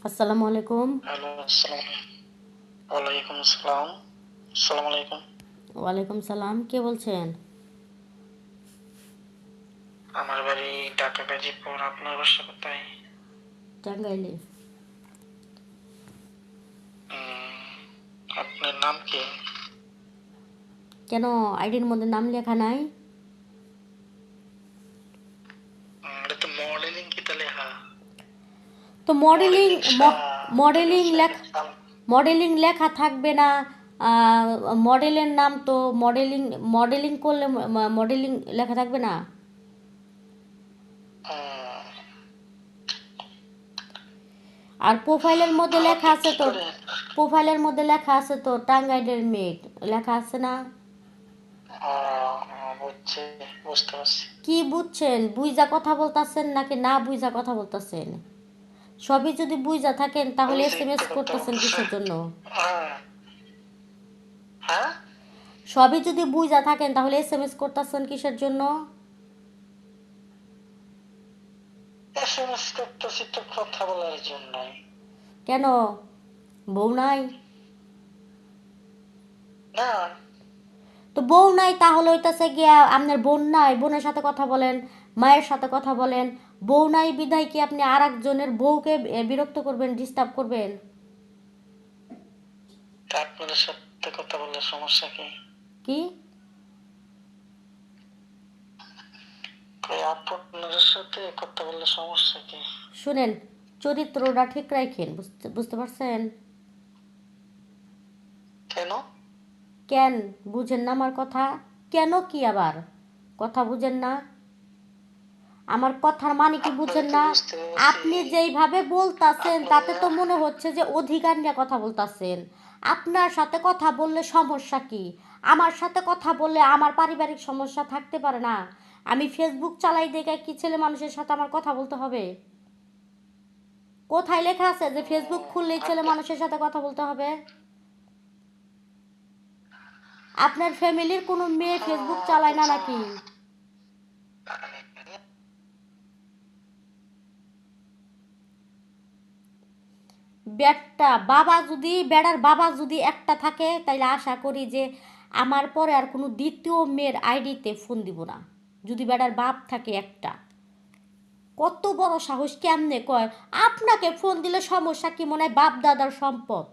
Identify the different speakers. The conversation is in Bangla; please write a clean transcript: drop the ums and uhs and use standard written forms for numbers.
Speaker 1: আসসালামু আলাইকুম।
Speaker 2: হ্যালো, ওয়ালাইকুম আসসালাম। আসসালামু আলাইকুম।
Speaker 1: ওয়ালাইকুম সালাম। কে বলছেন?
Speaker 2: আমার বাড়ি ঢাকা গাজীপুর। আপনার বাসা কোথায়?
Speaker 1: টাঙ্গাইলে।
Speaker 2: আপনার নাম কি?
Speaker 1: কেন আইডির মধ্যে নাম লেখা নাই?
Speaker 2: এটা তো মডেলিং কি তা লেখা?
Speaker 1: তো মডেলিং
Speaker 2: মডেলিং
Speaker 1: মডেলিং লেখা মডেলিং লেখা থাকবে না? মডেলের নাম তো মডেলিং। মডেলিং করলে মডেলিং লেখা থাকবে না? আর প্রোফাইলের মধ্যে লেখা আছে
Speaker 2: কি
Speaker 1: তো,
Speaker 2: করে?
Speaker 1: প্রোফাইলের মধ্যে লেখা আছে তো টাঙ্গাইলের মেয়ে লেখা আছে না?
Speaker 2: বুঝছি, বুঝতে পারছি।
Speaker 1: কি বুঝছেন? বুইজা কথা বলতাছেন নাকি না বুইজা কথা বলতাছেন? সবই যদি বুইজা থাকেন তাহলে এসএমএস করতেছেন কিসের জন্য?
Speaker 2: হ্যাঁ,
Speaker 1: সবই যদি বুইজা থাকেন তাহলে এসএমএস করতেছেন কিসের জন্য?
Speaker 2: এসএমএস করতেছি তো কথা বলার জন্যই।
Speaker 1: কেন? বউ নাই?
Speaker 2: না,
Speaker 1: তো বউ নাই তাহলে হইতাছে গিয়া আপনার বোন নাই, বোনের সাথে কথা বলেন, মায়ের সাথে কথা বলেন। বউ নাই বিধায় কি আপনি আর একজনের বউকে বিরক্ত করবেন, ডিস্টার্ব করবেন?
Speaker 2: আপনাদের সাথে কথা বললে সমস্যা কি?
Speaker 1: কি?
Speaker 2: আপনাদের সাথে কথা বললে সমস্যা কি?
Speaker 1: শুনেন, চরিত্রটা ঠিক রাখেন, বুঝতে বুঝতে পারছেন?
Speaker 2: কেন?
Speaker 1: কেন বুঝেন না আমার কথা? কেন কি আবার? কথা বুঝেন না? আমার কথার মানে কি
Speaker 2: আপনাকে
Speaker 1: বুঝেন
Speaker 2: তো
Speaker 1: না?
Speaker 2: বুঝতে পারছি।
Speaker 1: আপনি যেইভাবে বলতাছেন তাতে
Speaker 2: আপনারা
Speaker 1: তো মনে হচ্ছে যে অধিকার নিয়ে কথা বলতাছেন। আপনার সাথে কথা বললে সমস্যা কি? আমার সাথে কথা বললে আমার পারিবারিক সমস্যা থাকতে পারে না? আমি ফেসবুক চালাই দেখে কি ছেলে মানুষের সাথে আমার কথা বলতে হবে? কোথায় লেখা আছে যে ফেসবুক খুললেই ছেলে
Speaker 2: আপনার
Speaker 1: মানুষের সাথে কথা বলতে হবে? আপনার ফ্যামিলির কোনো মেয়ে ফেসবুক চালায় না নাকি? বেড়ার বাবা যদি একটা থাকে তাইলে আশা করি যে আমার পরে আর কোনো দ্বিতীয় মেয়ের আইডিতে ফোন দিব না, যদি বেড়ার বাপ থাকে একটা। কত বড় সাহস! কেমনে কয় আপনাকে ফোন দিলে সমস্যা কি? মনে হয় বাপ দাদার সম্পদ।